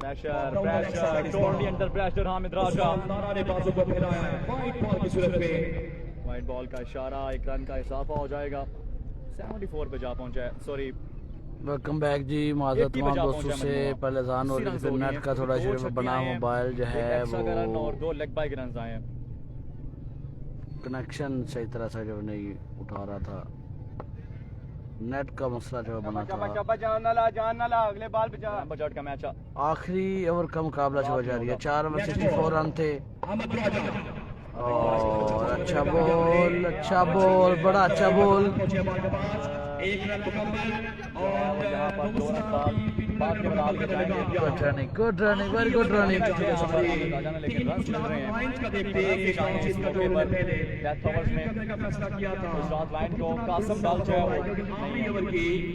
Pressure pressure totally under pressure Hamid Raja ने बाजू को फैलाया है वाइड बॉल की सूरत में। वाइट बॉल का इशारा, एक रन का इजाफा हो जाएगा। 74 पे जा पहुंचा है, सॉरी वेलकम बैक जी। माजरत तमाम दोस्तों से पहले जान हो रही थी नेट का थोड़ा इशू बना, मोबाइल जो है वो और 2 लेग बाय के रन आए हैं। कनेक्शन सही तरह से जो नहीं उठा रहा था, नेट का मसला जो बना था। जान ना अगले बॉल पे जा। बजट का मैच आखिरी ओवर का मुकाबला जो जा रही है, 4 ओवर 64 रन थे। और अच्छा बॉल बड़ा अच्छा बॉल। एक रन मुकम्मल और यहाँ पर 2 रन बाद के बाद के जाएंगे। Good running very good running. लेकिन रन मिल रहे हैं का देखते हैं इस मौके पर पहले डेथ ओवर्स में का फैसला किया था। गुजरात लाइन को कासम डाल जो है वो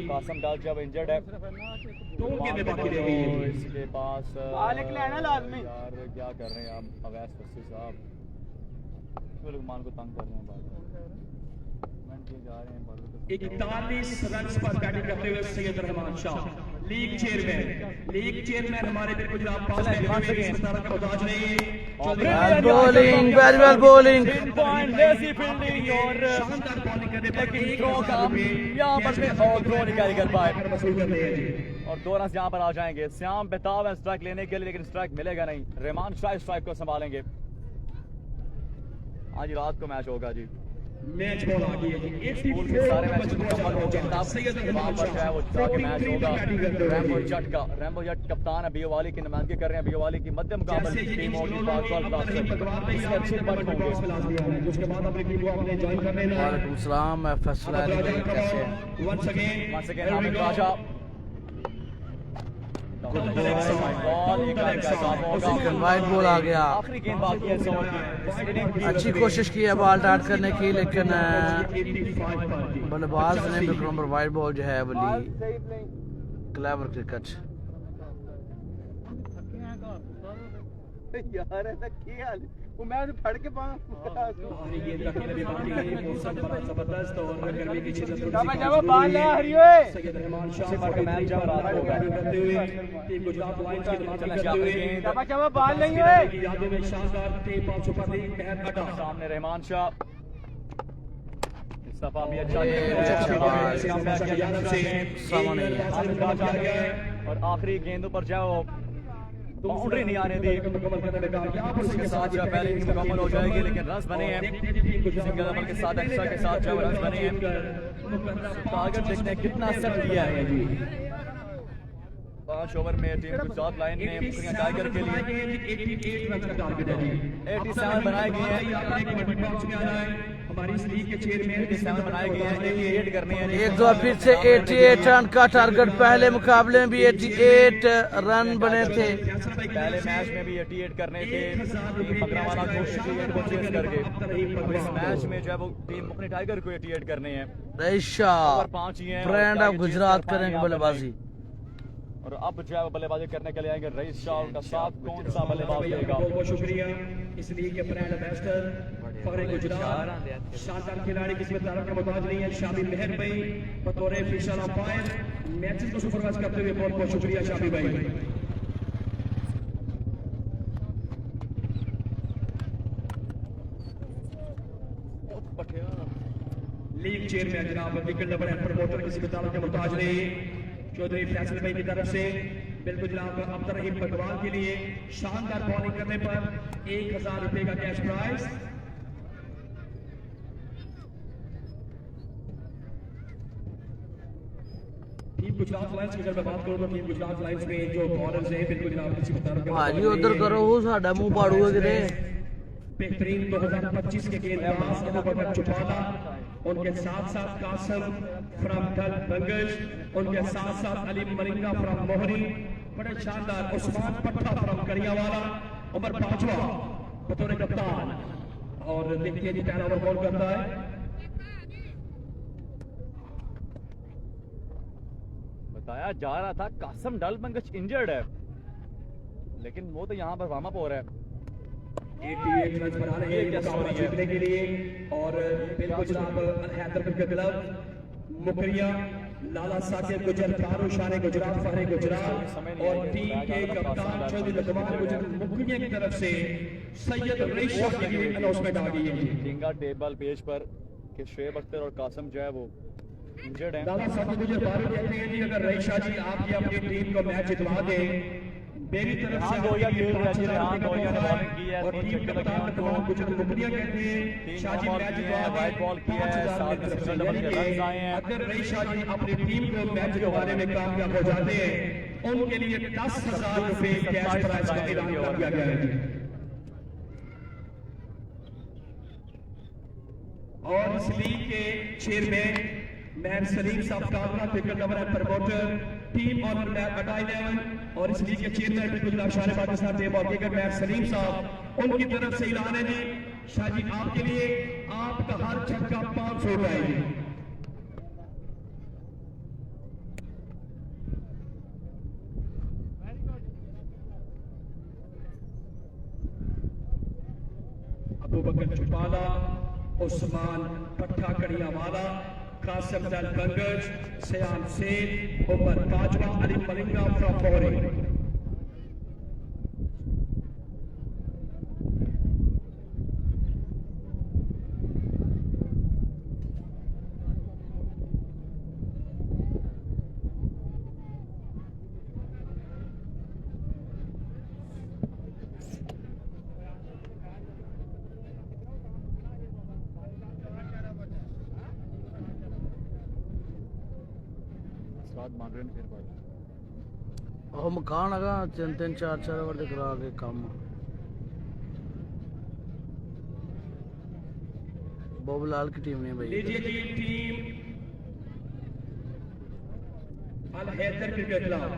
कासम डाल जो है इंजर्ड है। 2 गेंदें बाकी रह गई हैं। इसके पास लाजमी यार क्या कर रहे हैं आप अवैस फसी साहब, लुकमान को तंग कर रहे हैं जा रहे हैं। 41 रन पर बैटिंग करते हुए सैयद रहमान शाह, लीग चेयरमैन हमारे दिल गुजरात पास में मुहताज नहीं। Bowling very well bowling, point लेसी फील्डिंग और शानदार बॉलिंग करने पर लेकिन थ्रो का यहां पर से और थ्रो नहीं कैरी कर पाए और 2 रन यहां पर आ जाएंगे। श्याम बेताब है स्ट्राइक लेने के लिए, लेकिन स्ट्राइक मिलेगा नहीं। रहमान शाह स्ट्राइक को संभालेंगे। आज रात को मैच होगा जी, मैच बॉल आ गई है जी। स्कूल के सारे मैच मुकम्मल हो गए। तब वहां पर जो है वो जाके मैच होगा। रैम्बो जट कप्तान है बीओवाली की नुमाइंदगी कर रहे हैं। बीओवाली की मध्य मुकाबले टीम होगी पांचवाल क्लास से अच्छे पर होंगे। उसके बाद अपनी टीम को अपने ज्वाइन करने ना। वालेकुम सलाम फैसला कैसे वंस अगेन हामिद राजा वाइड बॉल आ गया। आखिरी गेंद बाकी है इस ओवर की। अच्छी कोशिश की है बॉल डाट करने की, लेकिन बल्लेबाज ने विक्रम पर वाइड बॉल जो है वाली क्लेवर क्रिकेट। यार ऐसा क्या वो मैं फड़ के पाऊं ये रखने भी बाकी है। मौसम बड़ा जबरदस्त और गर्मी की शिद्दत जब बाल है हरियो सैयद रहमान शाह का मैच जब रात को करते हुए टीम गुजरात लायंस की नुमाइंदगी करते हुए जब बाल नहीं है यादें में शानदार टीम 505 मेहर अटा सामने रहमान शाह इस दफा भी अच्छा और आखिरी गेंदों पर जाओ बाउंड्री नहीं आने दी। उसके साथ जो पहले इनिंग मुकम्मल हो जाएगी, लेकिन रन्स बने हैं सिंगल डबल के साथ एक्स्ट्रा के साथ जो रन्स बने हैं। टारगेट देखते हैं कितना सेट दिया है। 5 ओवर में टीम गुजरात लाइन ने मुकरियां टाइगर के लिए 88 रन का टारगेट है जी। 87 बनाए गए हैं। हमारी इस लीग के चेयरमैन 87 बनाए गए हैं, 88 करने हैं। एक बार फिर से 88 रन का टारगेट। पहले मुकाबले में भी 88 रन बने थे। पहले मैच में भी 88 करने थे। टीम मगरावाला को चेस करके अब इस मैच में जो है वो टीम मुकनी टाइगर को 88 करने हैं। रईशा 5 ही हैं। ब्रांड ऑफ गुजरात करेंगे बल्लेबाजी और अब जो है वो बल्लेबाजी करने के लिए आएंगे रईस शाह। उनका साथ कौन सा बल्लेबाज देगा? बहुत बहुत शुक्रिया इस लीग के ब्रांड एम्बेसडर फखरे गुजरात, शानदार खिलाड़ी किसी तारीफ का मोहताज नहीं है शाबी मेहर भाई बतौर ऑफिशियल अंपायर मैचेस को सुपरवाइज करते हुए बहुत बहुत शुक्रिया शाबी भाई। लीग चेयरमैन जनाब विकेट नंबर प्रमोटर किसी तारीफ का मोहताज नहीं चौधरी फैसल भाई की तरफ से बिल्कुल जनाब अब्दुल रहीम पटवाल के लिए शानदार बॉलिंग करने पर 1000 रुपए का cash prize. Team Gujarat Lions की अगर मैं बात करूं तो टीम गुजरात लायंस में जो बॉलर्स हैं बिल्कुल जनाब किसी तरह भाजी उधर करो वो साडा मुंह पाड़ूगा किते। बेहतरीन 2025 के गेंदबाज अबूबकर चुपाला, उनके साथ साथ कासम फ्रॉम डल बंगश, उनके साथ साथ अली मलिंगा फ्रॉम मोहरी, बड़े शानदार उस्मान पट्टा फ्रॉम करियावाला, उमर पांचवा बतौर कप्तान। और देखिए जी पहला ओवर बॉल करता है। बताया जा रहा था कासम डल बंगश इंजर्ड है, लेकिन वो तो यहाँ पर वार्म अप हो रहा है। 88 रन बना रहे हैं मुकाबला जीतने के लिए और बिल्कुल जनाब हैदर क्रिकेट क्लब मुकरिया लाला साकिब गुजर, फारूक शाह गुजरात, फहरे गुजरात और टीम के कप्तान चौधरी लकमान गुजर मुखिया की तरफ से सैयद रेशा के लिए अनाउंसमेंट आ गई है। किंगा टेबल पेज पर कि शुएब अख्तर और कासिम जो है वो इंजर्ड हैं। लाला साकिब गुजर फारूक कहते हैं जी अगर रेशा जी आपकी अपनी टीम को मैच जितवा दें, मेरी तरफ से दोया खेल रहा है, रेहान दोया ने बॉलिंग की है, और 3 टीम छक्के कप्तान लगे लकमान हैं, गुजर मुखिया कहते हैं शाह जी मैच जितवा दें, वाइट बॉल किया है, 5000 की तरफ से, यानी कि रन्स आए हैं। अगर रेशा जी अपनी टीम को मैच जितवाने में कामयाब हो जाते हैं उनके लिए 10,000 रुपए कैश प्राइज का ऐलान कर दिया गया है। और इस लीग के चेयरमैन मैन सलीम साहब Kabra, cricket number promoter, team owner man अटा 11 और इस लीग के चेयरमैन बिल्कुल शान पाकिस्तान टीम और क्रिकेट मैन सलीम साहब, उनकी तरफ से ऐलान है जी शाह जी आपके लिए आपका हर छक्का 500 रुपए है जी। अबू बकर चुपाला, उस्मान पट्टा कड़ियावाला, कासिम दल बंगज, सयाम सेठ, उमर काजवा, अली मलिंगा फ्रॉम मोहरी। मान रहे हैं फिर भाई ਉਹ ਮਕਾਨ ਹੈਗਾ 3-3 4-4 ओवर ਦੇ ਕਰਾ ਕੇ ਕੰਮ बोबलाल की टीम ने भाई। लीजिए जी टीम अल हैदर क्रिकेट क्लब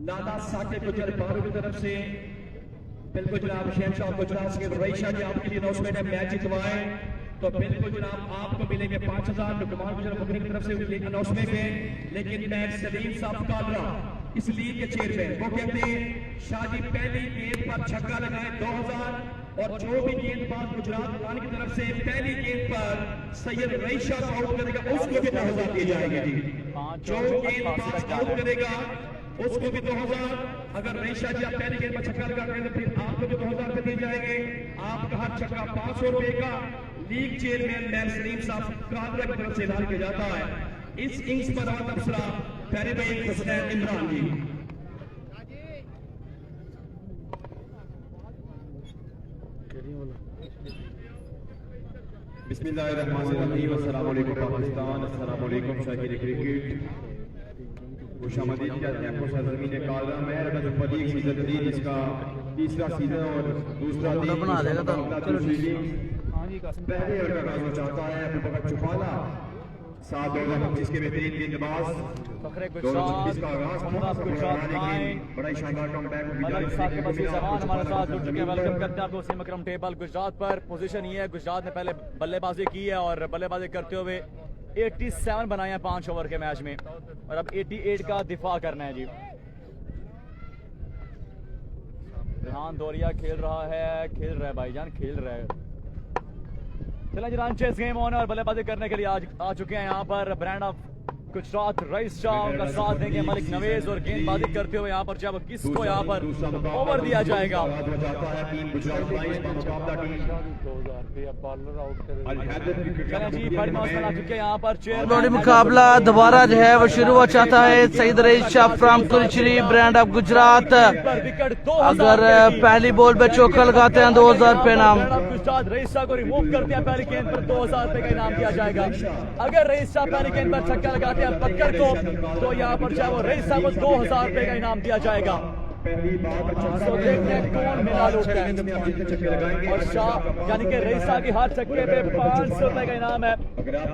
लाला साकिब गुजर फारूक की तरफ से बिल्कुल जनाब शहनशाह गुजरात के रईशा जी आपके लिए अनाउंसमेंट है मैच जितवाए तो बिल्कुल जनाब आपको मिलेंगे 5,000। लुकमान गुजर मुखरी की तरफ से अनाउंसमेंट है, लेकिन मैच सलीम साहब कालरा इस लीग के चेयरमैन वो कहते हैं शाह जी पहली गेंद पर छक्का लगाए 2,000 और जो भी गेंदबाज गुजरात खान की तरफ से पहली गेंद पर सैयद रईशा को आउट करेगा उसको भी 2,000 दिए जाएंगे जी। जो गेंदबाज आउट करेगा उसको भी 2,000। अगर रईशा जी आप पहली गेंद पर छक्का लगाते हैं तो फिर आपको भी 2,000 रुपए दिए जाएंगे। आपका हर छक्का 500 रुपए का लीग चेयरमैन मैन सलीम साहब कादरा की तरफ से ऐलान किया जाता है। इस इनिंग्स पर आज अफसरा फैरिबैन हुसैन इमरान जी। बिस्मिल्लाहिर्रहमानिर्रहीम, अस्सलाम वालेकुम पाकिस्तान, अस्सलाम वालेकुम शाहीन क्रिकेट। खुशामदीद कहते हैं आपको सरजमीन कालरा में सुपर लीग सीजन 3 इसका तीसरा सीजन और दूसरा दिन बना देगा तो पहले ओवर का आगाज चाहता है अबू बकर चुपाला 7-2025 के बेहतरीन गेंदबाज। फखरे 2026 का आगाज गुजरात गुजरात बड़ा ही शानदार कमबैक मलिक साकिब अजीज जहान हमारे साथ जुड़ चुके हैं। वेलकम करते हैं आपको वसीम अकरम टेबल। गुजरात पर पोजीशन ये है, गुजरात ने पहले बल्लेबाजी की है और बल्लेबाजी करते हुए 87 बनाए हैं 5 ओवर के मैच में और अब 88 का दिफा करना है जी। रेहान दोरिया खेल रहा है भाईजान, खेल रहा है। चलें जी, रन चेस गेम ऑन और बल्लेबाजी करने के लिए आज आ चुके हैं यहाँ पर ब्रांड ऑफ गुजरात रईस शाह का साथ देंगे मलिक नवेज और गेंदबाजी करते हुए यहाँ पर जब किसको यहाँ पर ओवर दिया जाएगा। चलें जी, बड़ी मौसम आ चुके हैं यहाँ पर बड़ी मुकाबला दोबारा जो है वो शुरू हो चाहता है। Saeed Rais Shah from Kurichari brand of Gujrat अगर पहली बॉल पे चौका लगाते हैं 2,000 रुपए इनाम। गुजरात रईस शाह को रिमूव करते हैं, पहली गेंद पर 2,000 रुपए का इनाम दिया जाएगा। अगर रईस शाह पहली गेंद पर छक्का लगाते हैं बकर को तो यहाँ पर चाहे वो रईस शाह को 2,000 रुपए का इनाम दिया जाएगा। तो देखते हैं कौन मिला लूटता है और शाह यानी कि रईस शाह की हर छक्के पे 500 रुपए का इनाम है।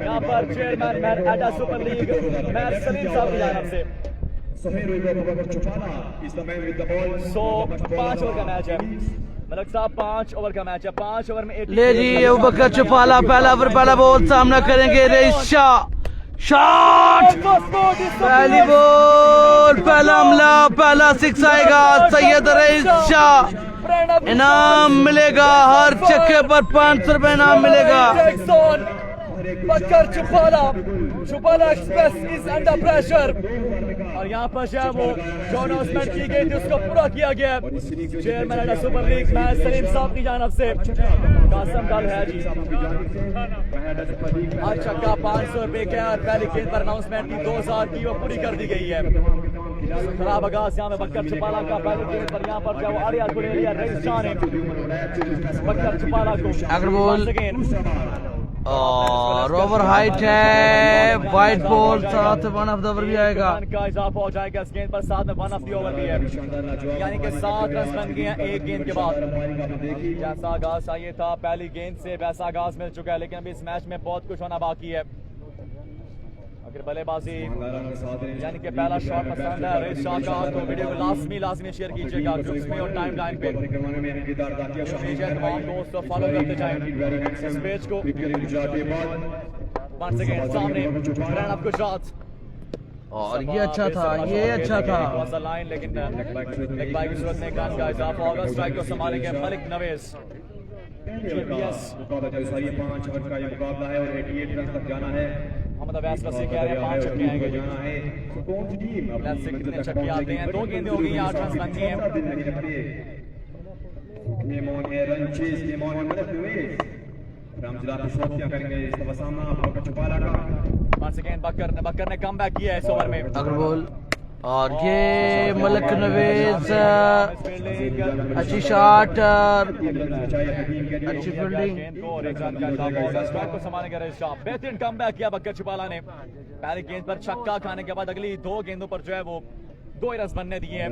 यहाँ पर चेयरमैन मैन एडा सुपर लीग मैन सलीम साहब की जानब से 5 ओवर का मैच है। मलिक साहब 5 ओवर का मैच है, 5 ओवर में ले जी अबू बकर चुपाला पहला ओवर पहला बॉल सामना करेंगे रईस शाह। शॉट पहली बॉल पहला हमला पहला 6 आएगा सैयद रईस शाह। इनाम मिलेगा हर छक्के पर 500 रुपए इनाम मिलेगा। बकर चुपाला एक्सप्रेस इज अंडर प्रेशर और यहाँ पर जो है वो जो अनाउंसमेंट की गई थी उसको पूरा किया गया। Chairman super league match Salim साहब की जानब से कासम डाल है जी आज चक्का 500 रुपए के और पहली गेंद पर अनाउंसमेंट की 2000 की वो पूरी कर दी गई है। खराब आगाज यहाँ में बकर चुपाला का पहली गेंद पर यहाँ पर जो आरिया गुलेरिया रईस शाह ने बकर चुपाला को और ओवर हाइट है, वाइट बॉल, साथ वन ऑफ द ओवर भी आएगा का इजाफा हो जाएगा इस गेंद पर, साथ में वन ऑफ द ओवर भी है, यानी कि 7 रन बन गए हैं एक गेंद के बाद। जैसा आगाज चाहिए था पहली गेंद से वैसा आगाज मिल चुका है, लेकिन अभी इस मैच में बहुत कुछ होना बाकी है। अगर बल्लेबाजी यानी कि पहला शॉट पसंद है रईस शाह का तो वीडियो को लाजमी शेयर कीजिएगा ग्रुप्स में और टाइम लाइन पे, तमाम दोस्त फॉलो करते जाएं इस पेज को। वंस अगेन सामने रन ऑफ गुजरात और ये अच्छा था लाइन, लेकिन एक बाई की सूरत में रन का इजाफा होगा। स्ट्राइक को संभालेंगे मलिक नवेज। मुकाबला है और 88 रन तक जाना है। मोहम्मद अवैस वसी कह रहे हैं 5 छक्के आएंगे जी। लेट्स से कितने छक्के आते हैं, 2 गेंदें हो गई, 8 रन बन गए हैं। बकर ने कम बैक किया है इस ओवर में। अग्रवाल और ये मलिक नवेज, अच्छी शॉट, अच्छी फील्डिंग। को संभालेंगे रईस शाह। बेहतरीन कम बैक किया बकर चुपाला ने। पहली गेंद पर छक्का खाने के बाद अगली 2 गेंदों पर जो है वो 2 रन बनने दिए हैं।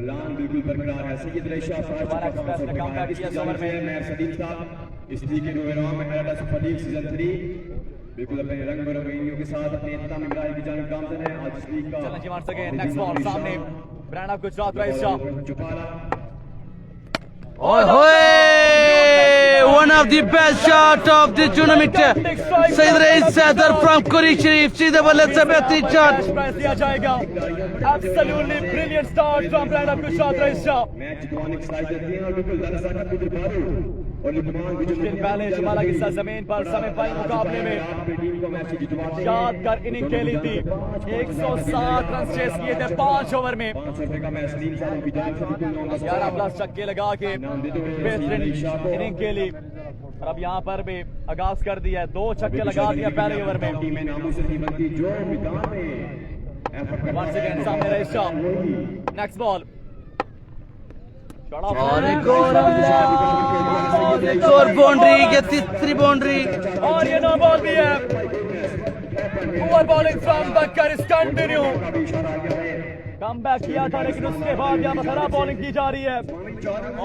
बिल्कुल अपने रंग बिरंगियों के साथ अपने इत्मीनान इब्राहिम की जानिब गामज़न है। आज इस लीग का चलें जी वंस अगेन नेक्स्ट बॉल सामने ब्रांड ऑफ गुजरात रईस शाह। ओए होए, one of the best shot of the tournament, Saeed Rais Haider from Kuraish Sharif, सीधे बल्ले से बेहतरीन शॉट दिया जाएगा। Absolutely brilliant start from brand of Gujrat Rais Shah. Match जितवाने की सलाहियत रखती हैं और बिल्कुल दरअसल का कुछ बारू और लुकमान कुछ दिन पहले चुपाला की सरजमीन पर सेमीफाइनल मुकाबले में यादगार इनिंग खेली थी। 107 रन चेस किए थे 5 ओवर में। 11+ छक्के लगा के बेहतरीन इनिंग खेली और अब यहाँ पर भी आगाज कर दिया, 2 छक्के लगा दिया पहले ओवर में। वंस अगेन सामने रईस शाह। नेक्स्ट बॉल और एक और बाउंड्री, ये तीसरी बाउंड्री और ये नो बॉल भी है। ओवर बॉलिंग फ्रॉम बकर इज कंटिन्यू। कम बैक किया था लेकिन उसके बाद यहाँ पर खराब बॉलिंग की जा रही है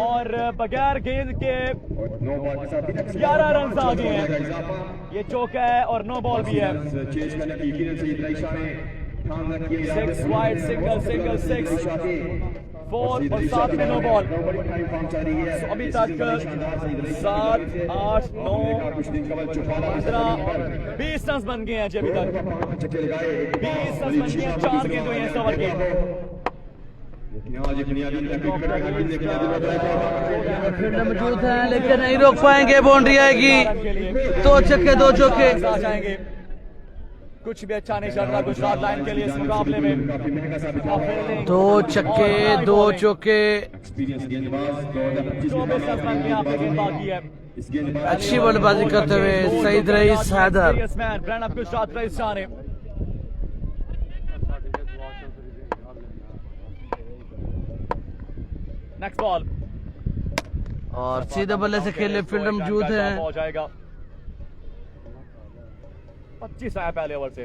और बगैर गेंद के 11 रन आ गए हैं। ये चौका है और नो बॉल भी है। 6 वाइड, सिंगल 6 4 और 7 में नो बॉल। अभी तक 7, 8, 9, 15, 20 रन बन गए हैं जी। अभी तक 20 रन बन गए हैं, 4 गेंद हुई हैं इस ओवर की। फील्ड मौजूद है लेकिन नहीं रोक पाएंगे, बाउंड्री आएगी। 2 छक्के 2 चौके जाएंगे। कुछ भी अच्छा नहीं चल रहा गुजरात लाइन के लिए इस मुकाबले में। 2 छक्के 2 चौके, अच्छी बल्लेबाजी करते हुए सईद रईस हैदर। ब्रांड ऑफ गुजरात रईस शाह ने नेक्स्ट बॉल और सीधे बल्ले से खेले फील्ड मौजूद है। हो जाएगा 25 आया पहले ओवर से।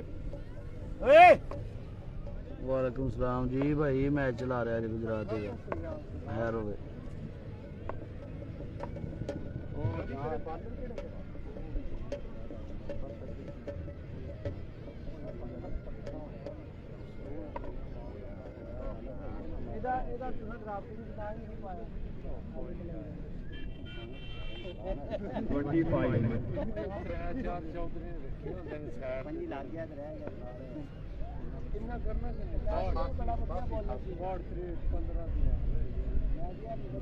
वालेकुम सलाम जी भाई, मैच चला रहा है गुजरात खैर हो गए।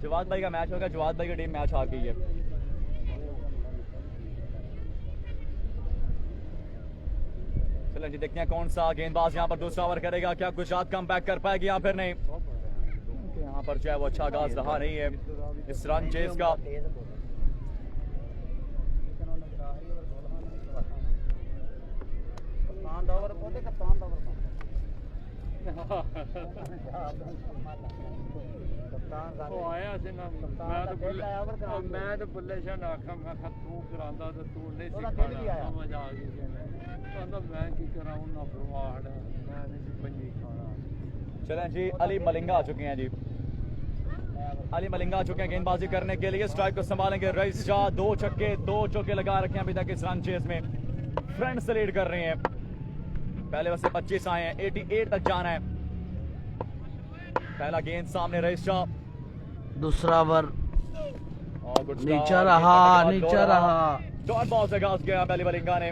जवाद भाई का मैच होगा, जवाद भाई की टीम मैच हार गई है। चलें जी देखते हैं कौन सा गेंदबाज यहाँ पर दूसरा ओवर करेगा, क्या गुजरात कम बैक कर पाएगी या फिर नहीं। यहाँ पर जो है वो अच्छा आगाज रहा नहीं है इस रन चेज का। आया से ना मैं तो बुल्ले शाह आखा मैं तू करांदा तो तू नहीं सिखाना समझ आ गई कहंदा मैं की कराऊं ना फरवाड़ मैं नहीं पंजी खाना। चलें जी अली मलिंगा आ चुके हैं जी, अली मलिंगा आ चुके हैं गेंदबाजी करने के लिए। स्ट्राइक को संभालेंगे रईस शाह, 2 छक्के 2 चौके लगा रखे हैं अभी तक इस रन चेज में। फ्रेंड से लीड कर रहे हैं, पहले वैसे 25 आए हैं, 88 तक जाना है। पहला गेंद सामने रईस शाह, दूसरा ओवर और गुड नीचा रहा, नीचा रहा। डॉट बॉल से आगाज किया अली मलिंगा ने।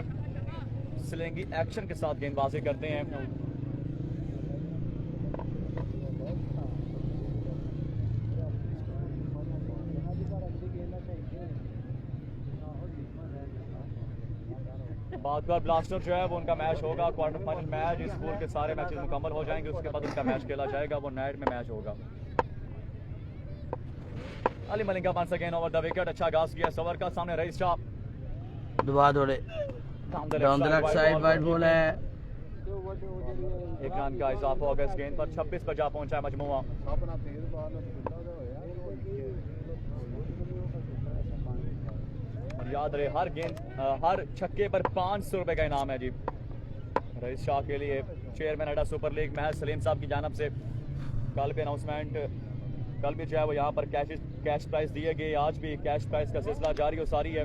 स्लिंगी एक्शन के साथ गेंदबाजी करते हैं। बादशाह ब्लास्टर जो है वो उनका मैच होगा, क्वार्टर फाइनल मैच। इस पूल के सारे मैचेस मुकम्मल हो जाएंगे, उसके बाद उनका मैच खेला जाएगा, वो नाइट में मैच होगा। Ali Malinga once again over the wicket, अच्छा आगाज किया इस ओवर का। सामने रईस शाह, दुआ दौड़े down the left side, wide ball है। एक रन का इजाफा होगा इस गेंद पर, 26 पर जा पहुंचा है मजमुआ। याद रहे हर गेंद हर छक्के पर 500 रुपए का इनाम है जी रईस शाह के लिए। चेयरमैन अड्डा सुपर लीग महज सलीम साहब की जानब से कल भी अनाउंसमेंट, कल भी जो है वो यहाँ पर कैश प्राइस दिए गए, आज भी कैश प्राइस का सिलसिला जारी और सारी है।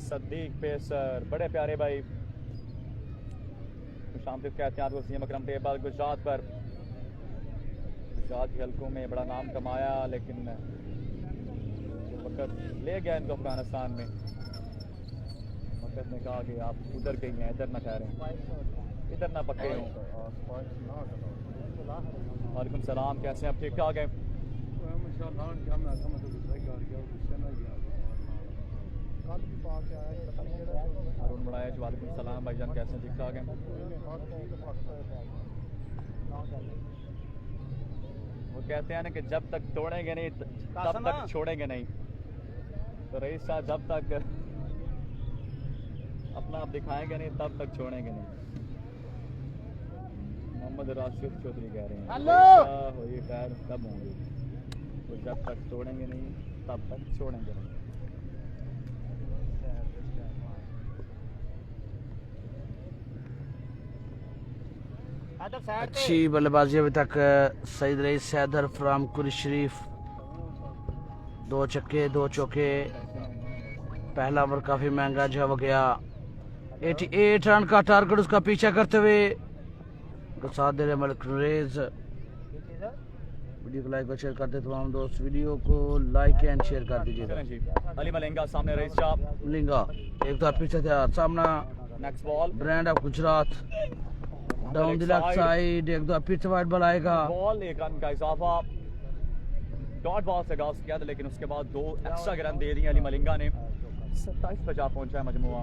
सद्दीक पेसर, बड़े प्यारे भाई शाम तक कहते हैं वसीम अकरम टेबल गुजरात पर, गुजरात के हल्कों में बड़ा नाम कमाया, लेकिन वक्त ले गया इनको अफगानिस्तान में। वक्त ने कहा कि आप उधर गई हैं, इधर ना ठहरें, इधर ना पक्के हों। वालेकुम सलाम, कैसे हैं आप? ठीक ठाक हैं? अरुण बड़ाया, वालेकुम सलाम भाईजान, कैसे हैं? ठीक ठाक हैं? वो कहते हैं ना कि जब तक तोड़ेंगे नहीं तब तक छोड़ेंगे नहीं। तो रईस शाह जब तक अपना आप दिखाएंगे नहीं तब तक छोड़ेंगे नहीं। मोहम्मद राशिद चौधरी कह रहे हैं हो ये टायर कब होंगे, तो जब तक तोड़ेंगे नहीं तब तक छोड़ेंगे नहीं। अच्छी बल्लेबाजी अभी तक सईद रईस, सैदर फ्राम कुरी शरीफ, 2 छक्के 2 चौके। पहला ओवर काफी महंगा जो हो गया, 88 रन का टारगेट उसका पीछा करते हुए साथ दे रहे मलिक रेज। वीडियो को लाइक और शेयर करते तमाम दोस्त, वीडियो को लाइक एंड शेयर कर दीजिएगा। अली मलिंगा सामने रईस शाह, मलिंगा एक बार पीछे था, सामना next ball brand of Gujarat, down the left side, एक दो पिच वाइड बॉल आएगा। बॉल, 1 रन का इजाफा। डॉट बॉल से आगाज किया था, लेकिन उसके बाद 2 एक्स्ट्रा रन दे दिए अली मलिंगा ने। 27 पर जा पहुंचा है मजमुआ।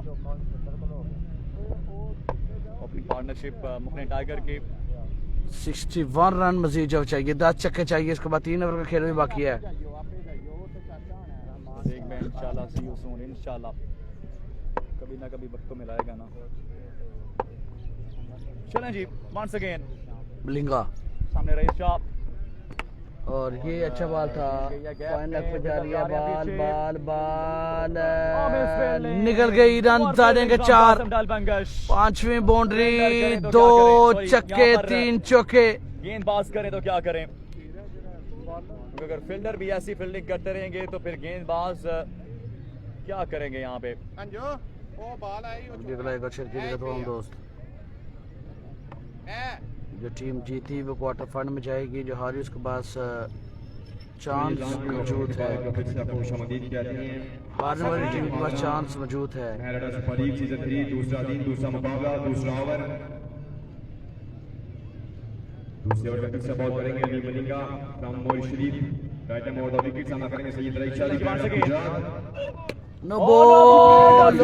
ओपनिंग पार्टनरशिप मुखने टाइगर की 61 रन मजीद जब चाहिए, 10 छक्के चाहिए, इसके बाद 3 ओवर का खेल भी बाकी है। इंशाल्लाह सी यू सून, इंशाल्लाह कभी ना कभी वक्त तो मिलाएगा ना। चलें जी वंस अगेन मलिंगा सामने रईस शाह, और ये अच्छा बॉल था, फाइनल पे जा रही है, बाल निकल गई, रन जाएंगे 4। 5वीं बाउंड्री, 2 छक्के 3 चौके। गेंदबाज करें तो क्या करें, अगर फील्डर भी ऐसी फील्डिंग करते रहेंगे तो फिर गेंदबाज क्या करेंगे यहाँ पे। दोस्त जो टीम जीती वो क्वार्टर फाइनल में जाएगी, जो हारी उसके पास चांस मौजूद है, हारने वाली टीम के पास चांस मौजूद है। सुपर लीग सीजन 3 दूसरा दिन, दूसरा मुकाबला, दूसरा ओवर। दूसरे ओवर में फिर से बॉल करेंगे Ali Malinga from Mori Sharif. Right hand और विकेट सामना करेंगे Syed rice Shah Gujarat. No ball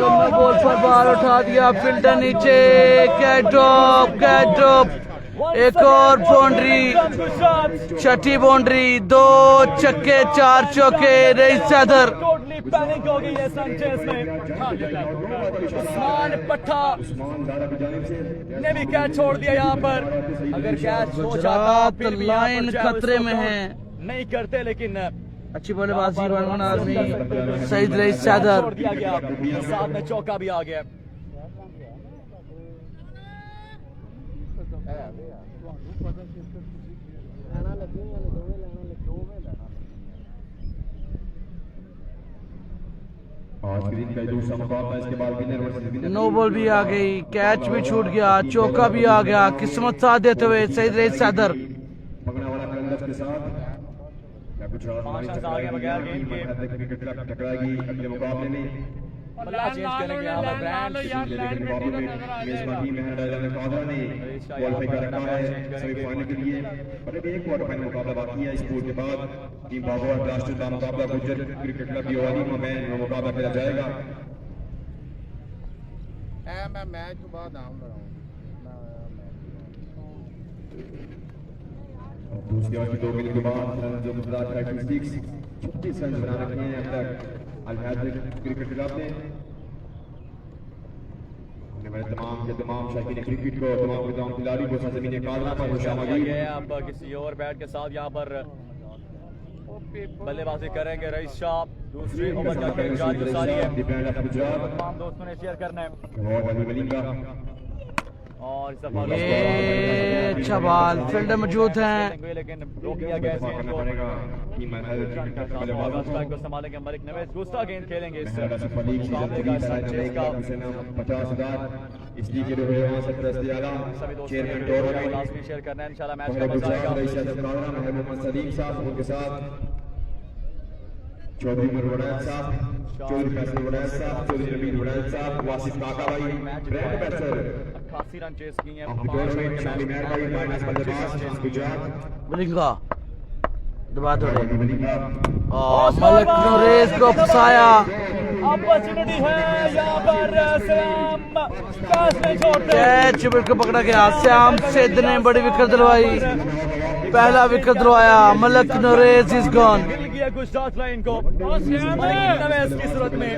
पर बाल उठा दिया फील्डर नीचे, कैच ड्रॉप, एक और बाउंड्री, छठी बाउंड्री, 2 छक्के 4 चौके। रईस सैदर टोटली पैनिक हो गई है संचेस में। उस्मान पट्टा ने भी कैच छोड़ दिया यहाँ पर। अगर कैच हो जाता तो लाइन खतरे में है। नहीं करते, लेकिन अच्छी बल्लेबाजी बनवाना आदमी सईद रईस सैदर। छोड़ दिया गया, साथ में चौका भी आ गया। आज के दिन का दूसरा मुकाबला, इसके बाद winner versus winner. No ball भी आ गई, कैच भी छूट गया, चौका भी आ गया। किस्मत साथ देते हुए सईद रईस सैदर पकड़ने वाला कलंदर के साथ पांच आ गए बगैर गेंद के। क्रिकेट क्लब टकराएगी अगले मुकाबले में। बल्ला चेंज करेंगे यहाँ पर ब्रांड। मेजबानी में कादरा ने क्वालिफाई कर रखा है सेमीफाइनल के लिए। और अभी एक क्वार्टर फाइनल मुकाबला बाकी है। इस पोल के बाद टीम बाबू राष्ट्रीय का मुकाबला गुजर क्रिकेट क्लब भिवानी में मुकाबला खेला जाएगा। मैं मैच के बाद आऊंगा। दूसरी ओवर की 2 गेंद के बाद जो गुजरात टाइटंस 36 रन बना रखे हैं अब तक अल-हैदर क्रिकेट क्लब ने। तमाम शौकीन क्रिकेट को, तमाम खिलाड़ी को सरजमीन कादरा पर खुशामदीद। अब किसी और बैट के साथ यहाँ पर बल्लेबाजी करेंगे रईस शाह। दूसरी ओवर का खेल जारी है। तमाम दोस्तों ने शेयर करना है। और इस दफा ये अच्छा बॉल, फील्डर मौजूद हैं, लेकिन रोक दिया गया इसे इनको। को संभालेंगे मलिक नवेज। दूसरा गेंद खेलेंगे इस मुकाबले का संचेस का। 50,000 इसलिए के रहे वहां से ट्रस्ट आला सभी दोस्तों चेयरमैन ने टोर लाजमी शेयर करना है। इंशाल्लाह मैच का मजा आएगा। रईस कादरा मोहम्मद सलीम साहब उनके साथ चौधरी मुरवड़ा साहब, चौधरी फैसल वड़ैल साहब, चौधरी रमीन वड़ैल साहब, वासिफ काका भाई, ब्रांड बैट्समैन 88 रन चेस किए हैं। ऑफ में शामी मेहर भाई, माइनस बल्लेबाज गुजरात बलिंगा दबा दो रे। बलिंगा और मलिक नूरेज को फंसाया। अपॉर्चुनिटी है यहाँ पर। श्याम कैच नहीं छोड़ते। कैच बिल्कुल पकड़ा गया। श्याम सिद्ध ने बड़ी विकेट दिलवाई, पहला विकेट दिलवाया। Malik Nooraiz is gone. मिल गया गुजरात लाइन को मलिक नवेज की सूरत में।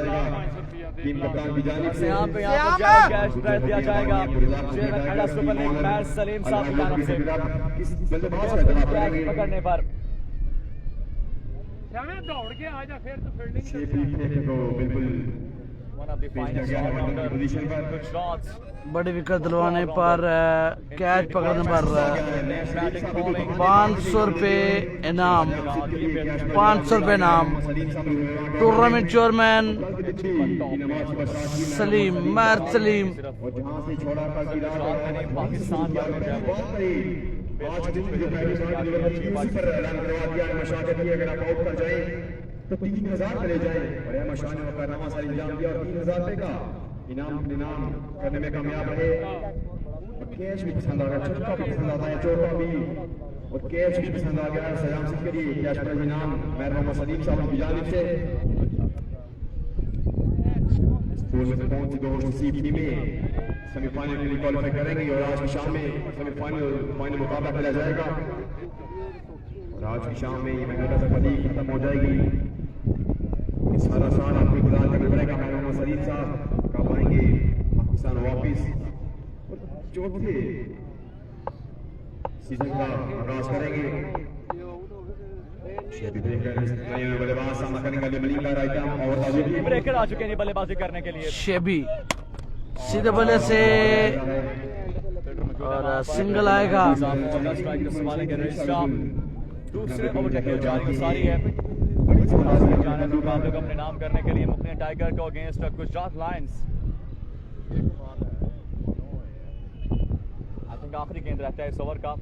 टीम कप्तान की जानिब से यहाँ पे कैच ड्राइव दिया जाएगा चेयरमैन अड्डा सुपर लीग मैच सलीम साहब की जानब से। इस बल्लेबाज का जवाब कैच करेंगे पकड़ने पर दौड़ के आ जा फिर तो फील्डिंग 6 फीट फेंकने को बिल्कुल one of the finest allrounder position पर गुजरात। बड़ी विकेट दिलवाने पर कैच पकड़ने पर बैटिंग बॉलिंग 500 रुपये इनाम, 500 रुपये इनाम। टूर्नामेंट चेयरमैन सलीम मर सलीम। और जहां से छोड़ा था पाकिस्तान का आज दिन में जो पहली बार उसी पर ऐलान करवा दिया है मशाकत की अगर आप आउट कर जाए तो 3000 चले जाए। और यह मशान ने कारनामा सारी इंजाम दिया और 3000 रुपये का इनाम करने में कामयाब रहे। कैच भी पसंद आ गया, चौका भी पसंद आता है, चौका भी और कैच भी पसंद आ गया। सलाम सिंह के लिए कैच पर इनाम मेहर मोहम्मद सलीम साहब की जानिब से। पहुंची 2 सीधी में सेमीफाइनल के लिए क्वालिफाई करेंगे और आज की शाम में फाइनल मुकाबला खेला जाएगा। और आज की शाम में ये महंगा सफली खत्म हो जाएगी। सारा साल आपको इंतजार करना पड़ेगा। मैं मोहम्मद सलीम साहब कब आएंगे पाकिस्तान वापिस और चौथे सीजन का आगाज करेंगे। बल्लेबाज सामना करने वाले मलिक का राइट आर्म और ब्रेकर आ चुके हैं बल्लेबाजी करने के लिए। शेबी सीधे बल्ले से और सिंगल आएगा। दूसरे ओवर का खेल जारी है। मुकाबले को अपने नाम करने के लिए मुख्य टाइगर को against Gujarat Lions. I think आखिरी गेंद रहता है इस ओवर का।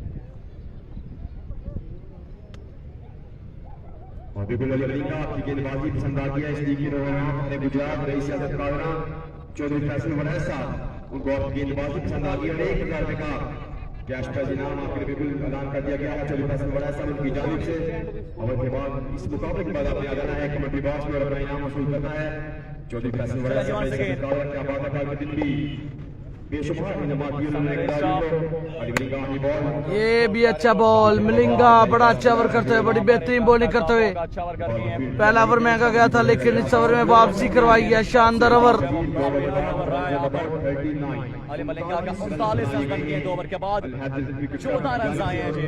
और बिल्कुल अलीका आपकी गेंदबाजी पसंद आ गया इसलिए कि रोहन ने गुजरात रईस कादरा चौधरी फैसल वड़ैल साहब उनको आपकी गेंदबाजी पसंद आ गई और 1000 रुपये का कैश प्राइज इनाम आपके लिए बिल्कुल ऐलान कर दिया गया है। 24 पैसे बड़ा साहब उनकी जानिब से। और के बाद इस मुकाबले के बाद आपने आ जाना है कमेंट्री बॉक्स में और अपना इनाम वसूल करना है। 24 पैसे बड़ा साहब क्या बात है, दिन भी बेशुमार इनामातियों ने बॉल। ये भी अच्छा बॉल, मिलिंगा बड़ा अच्छा ओवर करते हुए, बड़ी बेहतरीन बॉलिंग करते हुए। अच्छा ओवर कर दिए हैं। पहला ओवर महंगा गया था लेकिन इस ओवर में वापसी करवाई है, शानदार ओवर। अली मलिंगा का 39 रन किए 2 ओवर के बाद 14 रन आए हैं जी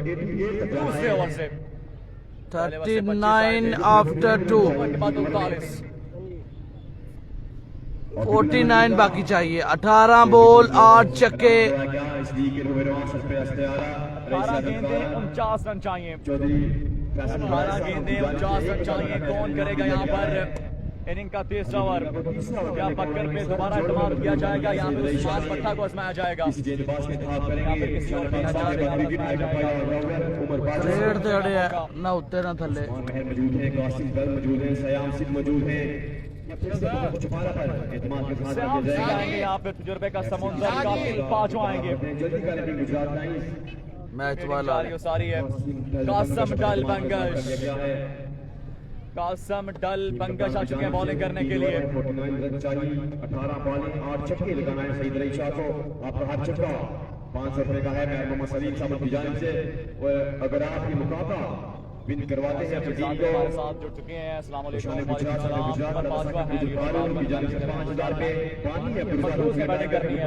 दूसरे ओवर से। 39 आफ्टर 2, ओवर के बाद 39, 49 बाकी चाहिए। 18 बॉल 8 छक्के, 18 गेंदें 49 रन चाहिए। 18 गेंदें 49 रन चाहिए। कौन करेगा यहाँ पर इनिंग का तीसरा ओवर? क्या बकर पे दोबारा इस्तेमाल किया जाएगा? यहाँ पे उस्मान पट्टा को आजमाया जाएगा। रेड ते अड़े ना उत्ते ना थले। मौजूद है, कासिम दल मौजूद है, सयाम सिद्ध मौजूद है। यहाँ पे तजुर्बे का समुंदर काफी पांचों आएंगे। मैच वाला सारी है। कासम डल बंगश, कासम डल बंगश आ चुके हैं बॉलिंग करने के लिए। 18 बॉलिंग 8 छक्के लगाना है सईद रईशा को। आपका हर छक्का 500 रुपए का है मोहम्मद सलीम साहब की जानिब से। और अगर आप ये मुकाबला विन करवाते हैं अपनी टीम को, साथ जुड़ चुके हैं। अस्सलाम वालेकुम, गुजरात नंबर 5 का है की जानिब से 5000 पे पानी है मखलूस से बैटिंग करनी है।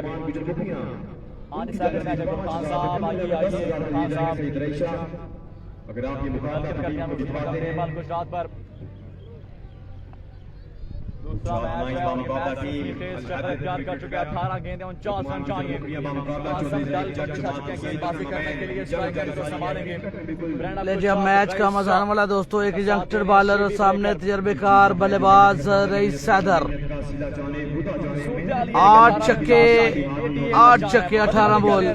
आने से अगर मैच है खान साहब आइए खान साहब सईद रईशा। अगर आप ये मुकाबला अपनी टीम को जितवाते हैं, गुजरात पर दूसरा मैच है मुकाबला की तैयार कर चुके हैं। 18 गेंदें 49 रन चाहिए। कासम डल बंगश आ चुके हैं गेंदबाजी करने के लिए। स्ट्राइकर को संभालेंगे। ले जी मैच का मजा आने वाला दोस्तों। एक यंगस्टर बॉलर और सामने तजर्बेकार बल्लेबाज रईस सैदर। 8 छक्के 18 बॉल।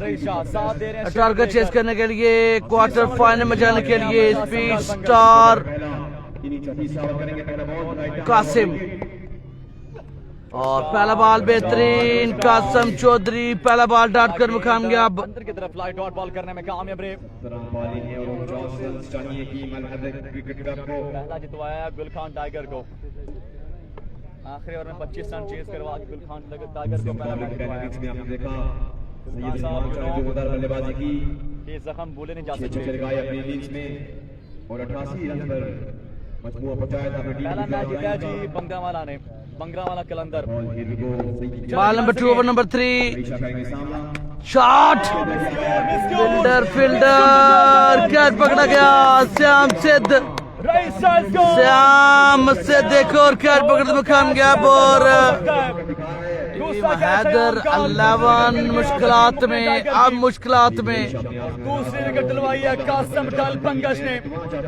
टारगेट चेस करने के लिए क्वार्टर फाइनल में जाने के लिए स्पीड स्टार कासिम। और पहला बॉल बेहतरीन कासिम चौधरी, पहला बॉल डॉट कर में कामयाब। अंदर की तरफ फ्लाई डॉट बॉल करने में कामयाब रहे। पहला जितवाया गुल खान टाइगर को। आखिरी ओवर में 25 रन चेज करवा के गुल खान टाइगर को पहला बल्लेबाजी की ये जख्म भूले नहीं जा सकते। अपनी इनिंग्स में और 88 रन पर मजमूआ पहुंचाया था। पहला मैच जीता जी बंगरावाला ने, Bangrawala Qalandar. Ball number 2 over number 3 shot fielder catch पकड़ा गया। श्याम सिद्ध देखो और कैच पकड़ने में कामयाब। और हैदर 11 मुश्किलात में, अब मुश्किलात में। दूसरी विकेट दिलवाई है कासम डल बंगश ने।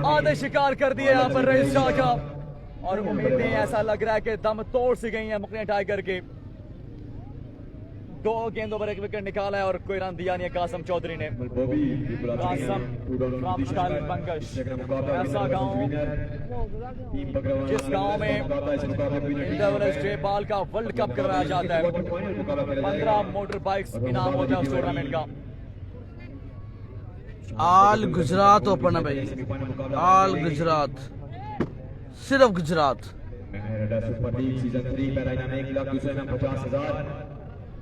आधे शिकार कर दिए यहाँ पर रईस शाह का। और उम्मीदें ऐसा लग रहा है कि दम तोड़ सी गई हैं मुकने टाइगर के। 2 गेंदों पर 1 विकेट निकाला है और कोई रन दिया नहीं है कासम चौधरी ने। कासम डल बंगश ऐसा गांव जिस गांव में इंटरवल बॉल का वर्ल्ड कप करवाया जाता है। 15 मोटर बाइक्स इनाम होता है उस टूर्नामेंट का। आल गुजरात ओपन है भाई, आल गुजरात, सिर्फ गुजरात। सुपर लीग सीजन 3 पहला इनाम 1 लाख, दूसरा इनाम 50,000।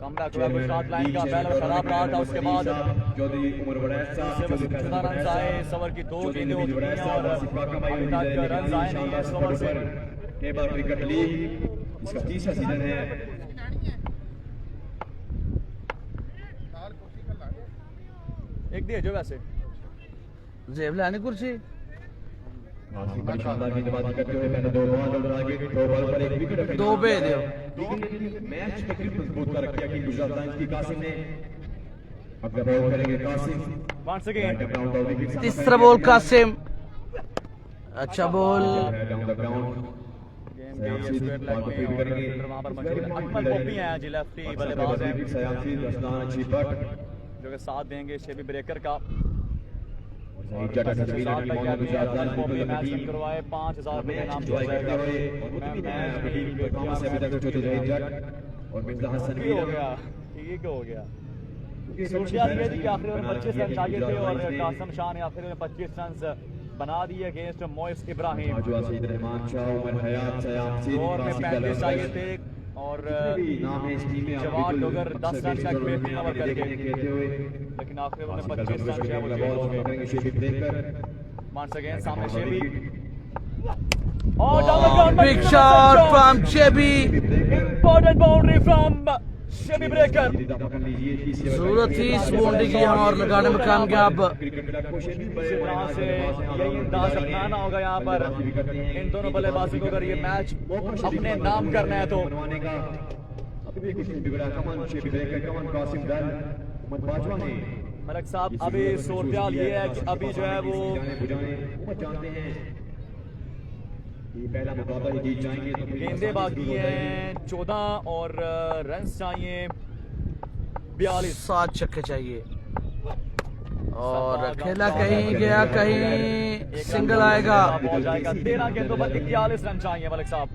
कमबैक हुआ गुजरात लाइन का। पहला खराब रहा था, उसके बाद चौधरी उमर वड़ैच साहब 14 रन आए। सवर की 2 गेंदें हो चुकी हैं और अभी तक रन आए नहीं है इस ओवर से। टेबल क्रिकेट लीग इसका 3रा सीजन है। एक दिए जो वैसे जेब लाने कुर्सी बड़ी शानदार गेंदबाजी करते हुए पहले 2 बॉल और आगे 2 बॉल पर 1 विकेट। 2 पे दो। मैच में किस मजबूत कर रखा कि गुजरात लाइंस की कासिम ने। अब बॉल करेंगे कासिम। वंस अगेन तीसरा बॉल कासिम, अच्छा बॉल। अकमल पॉपी हैं जी, लेफ्टी बल्लेबाज हैं जो के साथ देंगे शेबी ब्रेकर का। करवाए 5,000 रुपए इनाम दिया जाएगा। ठीक हो गया। सूरत ये थी कि आखिरी ओवर में 25 रन चाहिए थे और कासिम शाह ने आखिरी ओवर में 25 रन बना दिए अगेंस्ट मोइस इब्राहिम। और में 35 चाहिए थे और जवाद डोगर 10 रन का बेहतरीन ओवर करके, लेकिन आखिरी ओवर में 25 रन जो है वो वंस अगेन सामने शेबी और big shot from शेबी, important boundary from शेबी breaker. जरूरत थी इस बाउंड्री की यहाँ और लगाने में कामयाब। इसी तरह से यही अंदाज अपनाना होगा यहाँ पर इन दोनों बल्लेबाजों को अगर ये मैच अपने नाम करना है तो। मलिक साहब अभी सूरत ये है कि अभी जो है वो पहला मुकाबला ही जीत जाएंगे तो गेंदे बाकी हैं 14 और रन चाहिए 42। 7 छक्के चाहिए और खेला कहीं गया कहीं सिंगल आएगा। 13 गेंदों पर 41 रन चाहिए मलिक साहब,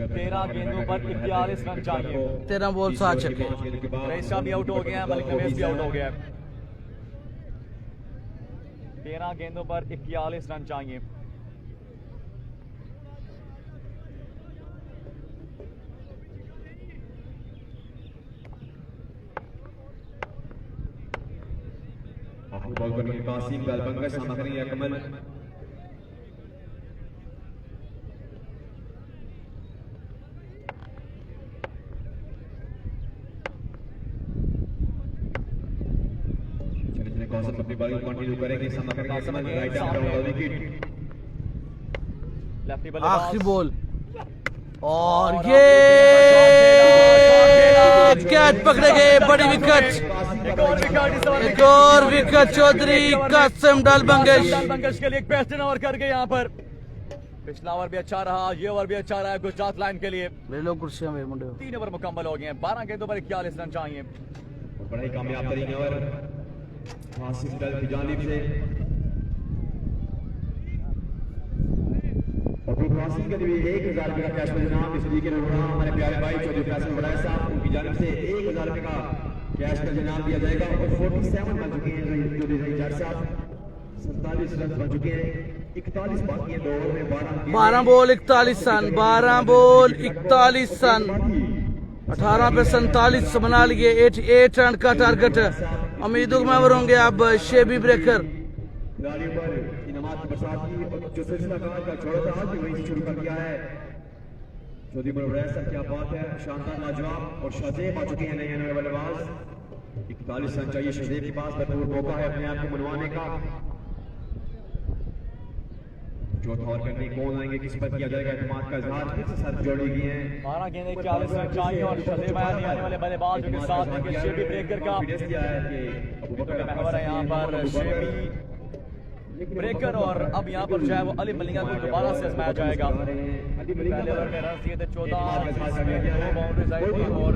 13 गेंदों पर 41 रन चाहिए। 13 बॉल 7 छक्के। रईस शाह भी आउट हो गया है, मलिक नवेज भी आउट हो गया है। 13 गेंदों पर 41 रन चाहिए। बॉल करने कासिम गलबंगा सामना करेंगे अकमल। चले कासिम अपनी बॉलिंग कंटिन्यू करेंगे, सामना करेंगे Akmal. Right arm wicket, lefty आखिरी बॉल और ये कैच पकड़े गए। बड़ी विकेट, एक और विकेट चौधरी कासिम डालबंगश के लिए एक बेहतरीन ओवर करके यहाँ पर। पिछला ओवर भी अच्छा रहा, ये ओवर भी अच्छा रहा है गुजरात लाइन के लिए। ले लो कुर्सियां मेरे मुंडे। 3 ओवर मुकम्मल हो गए हैं, 12 गेंदों पर 41 रन चाहिए। बड़ा ही कामयाब तरीन ओवर कासिम दल की जानिब से। और कासिम के लिए 1000 रुपये का कैश इनाम इस लीग के प्रोग्राम हमारे प्यारे भाई चौधरी फैसल बड़ाई साहब उनकी जानिब से 1000 रुपये का कैश का इनाम दिया जाएगा। और 47 बन चुके हैं जो जज साहब, 47 रन बन चुके हैं, 41 बाकी है 2 ओवर में। 12 बॉल 41 रन, 12 बॉल 41 रन, 18 पे 47 बना लिए। 88 रन का टारगेट। उम्मीदों में होंगे अब शेबी ब्रेकर। खिलाड़ियों पर इनामात की बरसात की और जो सिलसिला कहा का छोड़ा था कि वहीं से शुरू कर दिया है। चौधरी मुरवैस साहब क्या बात है, शानदार लाजवाब। और शहजेब आ चुके हैं नए नए बल्लेबाज। 41 रन चाहिए शहजेब के पास, भरपूर मौका है अपने आप को मनवाने का। चौथा ओवर करने कौन आएंगे, किस पर किया जाएगा एतमाद का इजहार। फिर से सर जोड़ी गई हैं। 12 गेंदें 41 रन चाहिए और शहजेब आने वाले बल्लेबाजों के साथ में शेबी ब्रेकर का दिया है कि अबूबकर महवर है यहाँ पर। शेबी ब्रेकर और अब यहाँ पर जो है वो अली मलिंगा को दोबारा से आजमाया जाएगा। पहले ओवर में रन दिए थे 14, जिसमें 2 बाउंड्रीज आई थी और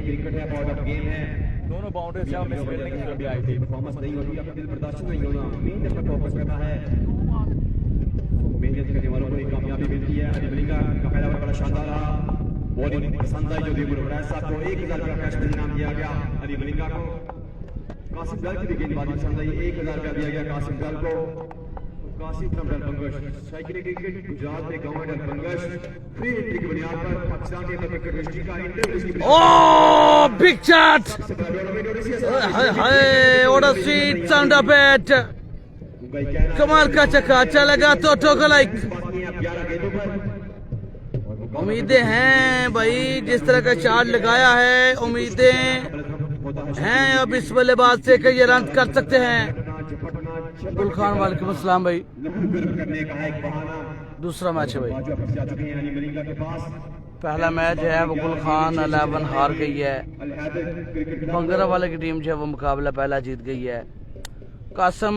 क्रिकेट है, पार्ट ऑफ गेम है। दोनों बाउंड्रीज जब मिस फील्डिंग की भी आई थी। परफॉर्मेंस नहीं होती, अपना दिल बर्दाश्त नहीं होना, मेहनत पर फोकस करना है। मेहनत करने वालों को ही कामयाबी मिलती है। अली मलिंगा का पहला ओवर बड़ा शानदार रहा, बॉलिंग पसंद आई। जो मुरवैस साहब को 1000 का कैश इनाम दिया गया अली मलिंगा को। कासिम दल की भी गेंदबाजी पसंद आई, 1000 का दिया गया कासिम दल को। Qasim from Dalbangash, cycle cricket Gujrat में गांव है डलबंगश। फ्री एंट्री की बुनियाद पर पाकिस्तान के क्रिकेट हिस्ट्री का interview. Oh big shot, hi hi what a sweet sound of it. कमाल का चक्का चलेगा तो ठोकर लाइक। उम्मीदें हैं भाई, जिस तरह का शॉट लगाया है उम्मीदें हैं अब इस बल्लेबाज से कि ये रन कर सकते हैं। गुल खान वालेकुम अस्सलाम भाई। दूसरा मैच है भाई, पहला मैच है वो गुल खान 11 हार गई है। बंगरा वाले की टीम जो है वो मुकाबला पहला जीत गई है। कासिम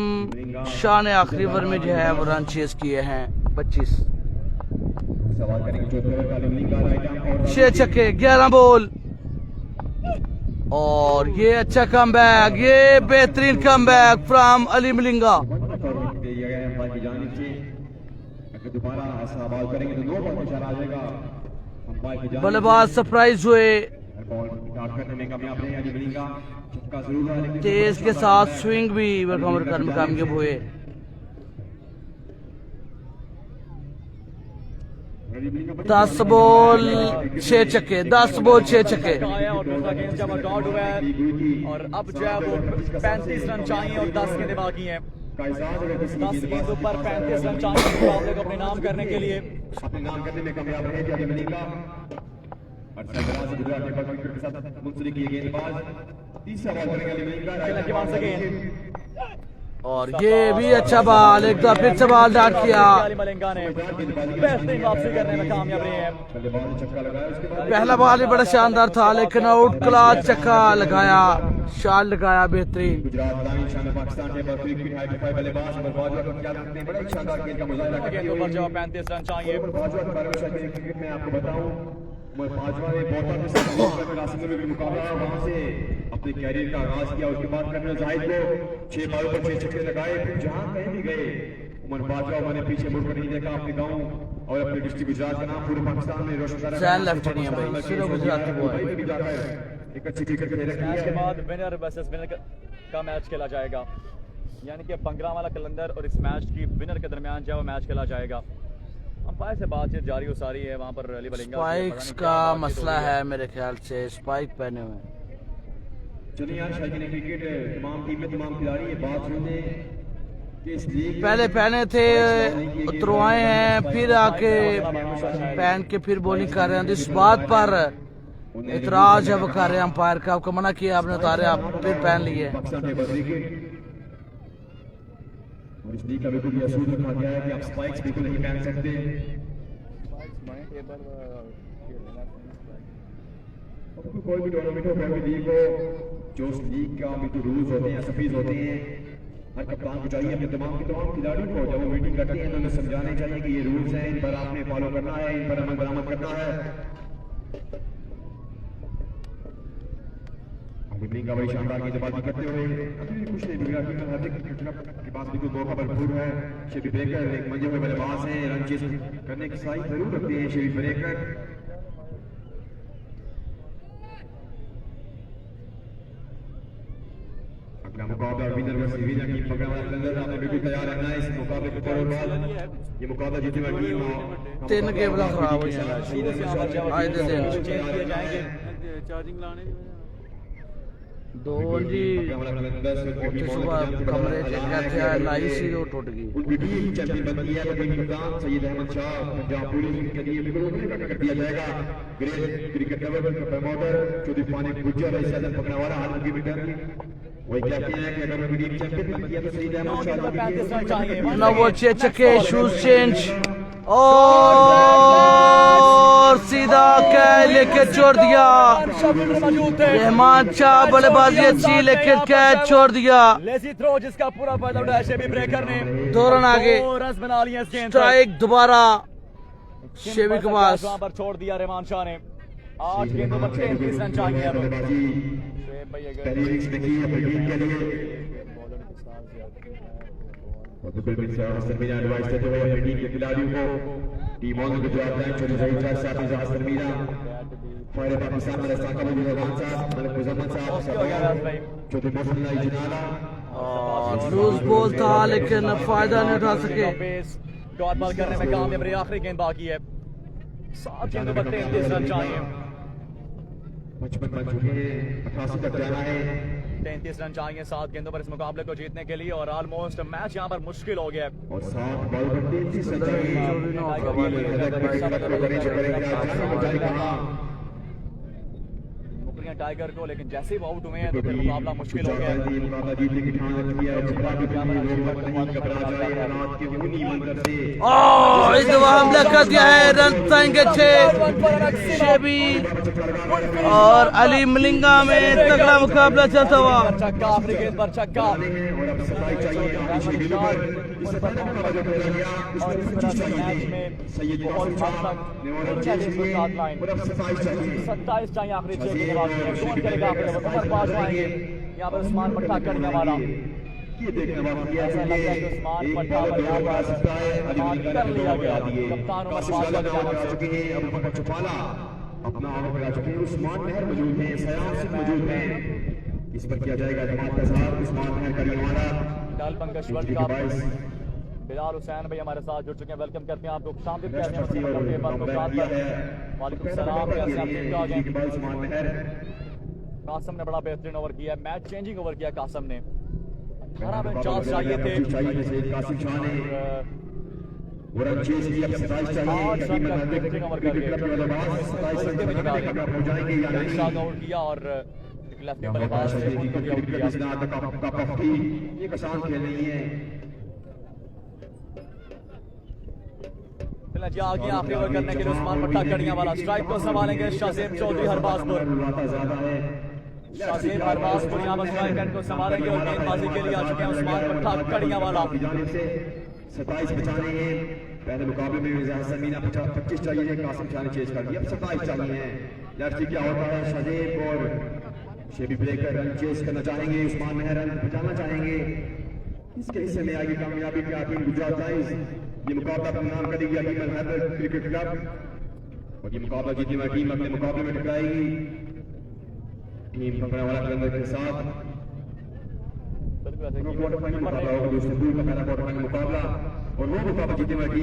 शाह ने आखिरी ओवर में जो है वो रन चेस किए हैं 25। 6 छक्के 11 बॉल और ये अच्छा कमबैक, ये बेहतरीन कमबैक फ्रॉम अली मलिंगा। बल्लेबाज सरप्राइज हुए। छक्का जरूर है लेकिन तेज के साथ स्विंग भी कामयाब हुए। रवि मलिंगा बड़ी 10 बॉल 6 छक्के, 10 बॉल 6 छक्के। आया और दूसरा गेंद जब आउट हुआ है और अब जो है वो 35 रन चाहिए और 10 गेंदें बाकी हैं। कायजाद अगर किसी 10 गेंदों पर 35 रन चाहिए मुकाबले को अपने नाम करने के लिए। अपने नाम करने में कामयाब रहे रवि मलिंगा और सरफराज गुजरात के बाद विकेट के साथ मुंसलिक किए गेंदबाज तीसरा बॉल करेंगे रवि मलिंगा के मान सके और ये भी अच्छा बॉल, एक बार फिर से बॉल डाउट किया। अली मलिंगा ने बेहतरीन वापसी करने में कामयाब रहे हैं। बल्लेबाज ने छक्का लगाया उसके बाद पहला बॉल भी बड़ा शानदार था लेकिन आउट क्लास छक्का लगाया, शॉट लगाया बेहतरीन। गुजरात लाइन शान पाकिस्तान के बाद विकेट हाई फाई बल्लेबाज और बाजवा को क्या करते हैं, बड़ा ही शानदार गेंद का मुजाहरा करते गेंदों पर जो 35 रन चाहिए। हैं। बाजवा के बारे में शायद क्रिकेट में आपको बताऊं, मैं बाजवा ने बॉलर के साथ रासिम में भी मुकाबला वहां से अपने कैरियर का आगाज किया। उसके बाद कर्नल जाहिद को 6 बॉलों पर 6 छक्के लगाए। फिर जहां कहीं भी गए उमर बाजवा मैंने पीछे मुड़कर नहीं देखा, अपने गांव और अपने डिस्ट्रिक्ट गुजरात का नाम पूरे पाकिस्तान में रोशन करा। सैन लेफ्ट नहीं है भाई, सिर्फ गुजराती बॉय। एक अच्छी क्रिकेट खेल रखी मैच के है। बाद विनर वर्सेस विनर का मैच खेला जाएगा, यानी कि 15 वाला कलंदर और इस मैच की विनर के दरमियान जो है वो मैच खेला जाएगा। अंपायर से बातचीत जारी हो सारी है वहाँ पर अली मलिंगा स्पाइक्स का मसला है मेरे ख्याल से, स्पाइक पहने हुए। चलिए यार शायद क्रिकेट तमाम टीमें तमाम खिलाड़ी ये बात सुने कि इस लीग पहले पहने थे, उतरवाए हैं, फिर आके पहन के फिर बॉलिंग कर रहे हैं। इस बात पर इतराज है वो कर रहे हैं अंपायर का, आपको मना किया, आपने उतारे, आप फिर पहन लिए। पाकिस्तान के बाद क्रिकेट और इस लीग का बिल्कुल ये असूल रखा गया है कि आप स्पाइक्स बिल्कुल नहीं पहन सकते। कोई भी टूर्नामेंट हो, कोई भी लीग हो, जो उस लीग का बिल्कुल रूल्स होते हैं, सफीज होते हैं, हर कप्तान को चाहिए अपने तमाम खिलाड़ियों को जब वो मीटिंग करते हैं तो उन्हें समझाने चाहिए कि ये रूल्स हैं, इन पर आपने फॉलो करना है, इन पर अमल दरामद करना है। का भाई शानदार गेंदबाजी करते हुए अभी कुछ नहीं बिगड़ा क्योंकि हार्दिक के पास बिल्कुल मौका भरपूर है। शेबी ब्रेकर एक मंजे हुए बल्लेबाज हैं, रन चेस करने की साइड जरूर रखते हैं शेबी ब्रेकर। अगला मुकाबला विनर वर्सेस विनर टीम पकड़ने वाला कलंदर, आपने बिल्कुल तैयार रहना है इस मुकाबले को करो बॉल। ये मुकाबला जीतेगा टीम 3 गेम खराब हो जाएगा आज दे दिन चार्जिंग लाने की वजह दो जी सुबह कमरे कहते हैं लाई सी जो टूट गई। उनकी टीम चैंपियन बनती है तो टीम कप्तान सैयद अहमद शाह पंजाब पुलिस के लिए बिल्कुल उन्हें कर दिया जाएगा। ग्रेट क्रिकेट लेवल का प्रमोटर चौधरी फानिक गुज्जर है सैयद पकड़ने वाला हाल की रिटर्न वही कहते हैं कि अगर उनकी टीम चैंपियन बनती है तो सैयद अहमद शाह 35 रन चाहिए। ना वो 6 छक्के, शूज चेंज और सीधा कैच लेके छोड़ दिया। रहमान शाह बल्लेबाजी अच्छी लेकिन कैच छोड़ दिया। लेजी थ्रो जिसका पूरा फायदा उठाया शेबी ब्रेकर ने, 2 रन आगे, 2 रन बना लिए इस गेंद पर। स्ट्राइक दोबारा शेबी के पास। वहां पर छोड़ दिया रहमान शाह ने। 8 गेंदों पर 33 रन चाहिए अब। शेब भाई अगर पहली इनिंग्स में की अपनी टीम के लिए सरमीरा एडवाइस देते हुए अपनी टीम के खिलाड़ियों को team on Gujarat line Chaudhary Zaheer साहब साहब सरमीरा फायर पाकिस्तान में रस्ता कबूल रहमान साहब मलिक मुजम्मल साहब चौधरी मोहसिन अली जिनाला लूज बॉल था लेकिन फायदा नहीं उठा सके। डॉट बॉल करने में कामयाब रहे। आखिरी गेंद बाकी है, 7 गेंदों पर 33 रन चाहिए। 55 बन चुके हैं, 88 तक जाना है। 33 रन चाहिए 7 गेंदों पर इस मुकाबले को जीतने के लिए और ऑलमोस्ट मैच यहाँ पर मुश्किल हो गया है। और 7 बॉल पर 33 रन चाहिए। मुकरियां टाइगर को, लेकिन जैसे ही वो आउट हुए हैं तो फिर मुकाबला मुश्किल हो गया है। मुकाबला जीतने की ठान रखी है। घबरा जाए इस दफा हमला कर दिया है, रन पाएंगे 6 शेबी और अली मलिंगा में तगड़ा मुकाबला चलता हुआ। छक्का, आखिरी गेंद पर छक्का। और अब सफाई चाहिए इससे पहले मुकाबला जो खेला गया उसमें 25 चाहिए सैयद कासिम शाह ने और अब सफाई चाहिए 27 चाहिए आखिरी 6 के बाद। कौन करेगा आखिरी में? उमर पास आएंगे यहाँ पर उस्मान पट्टा करने वाला। ये देखने बाकी है ऐसा लग रहा है कि उस्मान पट्टा पर यहाँ पर कर लिया गया। कप्तान उमर पास आ चुके हैं। अबू बकर चौपाला अपना ऑवर आ चुके हैं। उस्मान मेहर मौजूद हैं, सयाम सिंह मौजूद हैं। इस पर किया जाएगा जमात का साथ उस्मान महर करीमाना बिलाल पंकज वर्ल्ड कप बिलाल हुसैन भाई हमारे साथ जुड़ चुके हैं। वेलकम करते हैं आपको शामिल करते हैं वालेकुम सलाम। कैसे आप ठीक ठाक हैं? उस्मान महर कासम ने बड़ा बेहतरीन ओवर किया, मैच चेंजिंग ओवर किया कासम ने। 18 में चांस चाहिए थे कासिम शाह ने और चेस की अब 27 चाहिए तकरीबन बेहतरीन ओवर करके 27 रन हो जाएंगे या नहीं शाह आउट किया और लेफ्ट में बल्लेबाज ने आउट किया। ये आसान खेल नहीं है। चलें जी आगे आखिरी ओवर करने के लिए उस्मान पट्टा कड़ियां वाला स्ट्राइक को संभालेंगे शाहजेब चौधरी हरबाजपुर। शाहजेब हरबाजपुर यहाँ पर स्ट्राइक एंड को संभालेंगे और गेंदबाजी के लिए आ चुके हैं उस्मान पट्टा कड़ियां वाला। 27 बचाने हैं। पहले मुकाबले में मीना 25 चाहिए, कासिम शाह ने चेज कर दिया, अब 27 चाहिए हैं। लेफ्ट क्या होता है, शाहजेब और शेबी ब्रेकर रन चेज करना चाहेंगे, उस्मान महर रन बचाना चाहेंगे। इसके हिस्से में आगे कामयाबी की टीम गुजरात टाइम्स ये मुकाबला नाम करेगी टीम हैदर क्रिकेट क्लब और ये मुकाबला जीतने वाली टीम अपने मुकाबले में टकराएगी टीम पकड़ने वाला कलंदर के साथ। क्वार्टर फाइनल मुकाबला होगा दोस्तों, पूल का पहला क्वार्टर फाइनल मुकाबला और वो मुकाबला जीतने वाली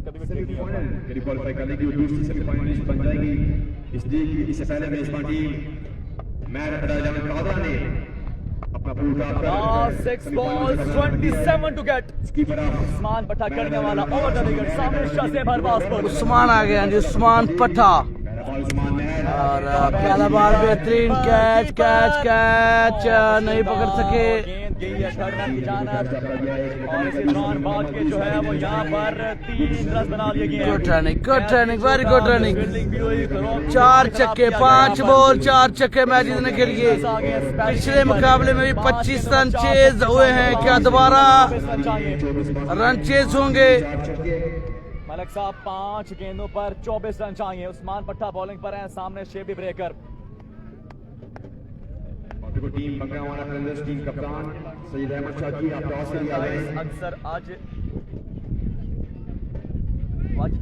टीम सेमीफाइनल क्वालिफाई करने की और दूसरी सेमीफाइनलिस्ट बन जाएगी। इसलिए इससे पहले मेजबान टीम मैच कादरा ने अपना पूल का 6 balls 27 to get उस्मान पट्टा करने वाला ओवर द विकेट सामने शाहजेब हरबाजपुर। उस्मान आ गया जी, उस्मान पट्टा और पहला बार बेहतरीन कैच कैच कैच नहीं पकड़ सके। गेंद गई है थर्ड मैन की जानब और इसी दौरान बाद के जो है वो यहाँ पर 3 रन बना लिए गए। Good running very good running. 4 छक्के 5 बॉल 4 छक्के मैच जीतने के लिए। पिछले मुकाबले में भी 25 रन चेज हुए हैं, क्या दोबारा रन चेज होंगे? मलिक साहब 5 गेंदों पर 24 रन चाहिए। उस्मान पट्टा बॉलिंग पर है, सामने Shebi breaker. Team Bangawana Qalandars team कप्तान सईद अहमद शाह की आप टॉस के लिए आ रहे हैं। अक्सर आज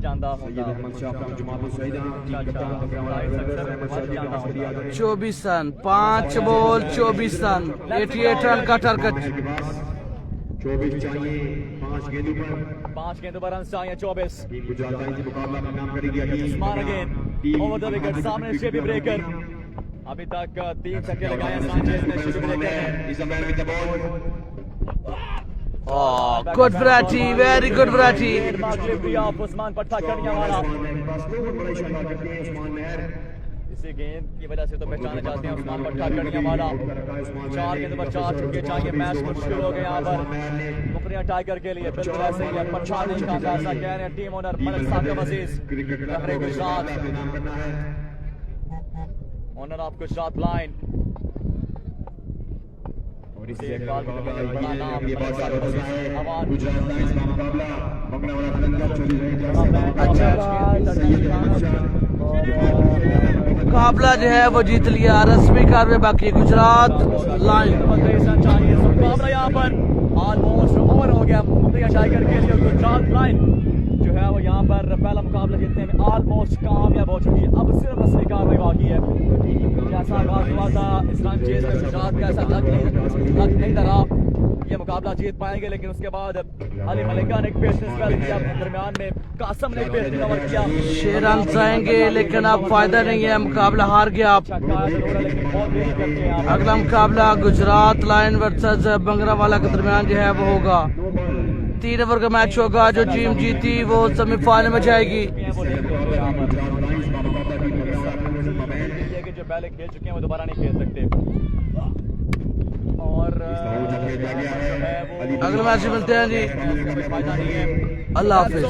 जानदा सईद अहमद शाह का जमातुल सईदा टीम कप्तान बंगावाना कलंदर्स अहमद शाह की टॉस के लिए आ रहे हैं। 24 रन 5 बॉल 24 रन 88 रन का टारगेट। 24 चाहिए 5 गेंदों पर रन चाहिए 24। टीम गुजरात टाइम्स मुकाबला में नाम करेगी Usman again over the wicket सामने शेबी ब्रेकर। अभी तक 3 छक्के लगाए सांचेज ने शेबी ब्रेकर ने। Good variety very good variety. Usman पट्टा कड़ियां वाला इसी गेंद की वजह से तो पहचाने जाते हैं उस्मान पट्टा कड़ियां वाला। 4 गेंद पर 4 छक्के चाहिए, मैच मुश्किल हो गया यहाँ पर मुकरिया टाइगर के लिए। बिल्कुल ऐसे ही पछाने का फैसला कह रहे हैं team owner Malik Saqib Aziz Gujarat owner of Gujarat line. और इसी बड़ा नाम गुजरात टाइम्स का मुकाबला बंगावाना कलंदर चली रही है। मुकाबला जो है वो जीत लिया, रस्मी कार्रवाई बाकी गुजरात लाइन। मुकाबला यहाँ पर ऑलमोस्ट ओवर हो गया मुकरिया टाइगर के लिए। गुजरात लाइन जो है वो यहाँ पर पहला मुकाबला जीतने में ऑलमोस्ट कामयाब हो चुकी है। अब सिर्फ रस्मी कार्रवाई बाकी है। जैसा आगाज हुआ था इस्लाम चेज में गुजरात का ऐसा लग नहीं रहा ये मुकाबला जीत पाएंगे, लेकिन उसके बाद अली मलिका ने एक बेहतरीन स्पेल किया अपने दरमियान में, कासम ने एक बेहतरीन ओवर किया। 6 रन आएंगे लेकिन अब फायदा नहीं है, मुकाबला हार गया आप। अगला मुकाबला गुजरात लाइन वर्सेस बंगरावाला के दरमियान जो है वो होगा। 3 ओवर का मैच होगा, जो टीम जीती वो सेमीफाइनल में जाएगी। जो पहले खेल चुके हैं वो दोबारा नहीं खेल सकते और अगले मैच में मिलते हैं जी, अल्लाह हाफिज।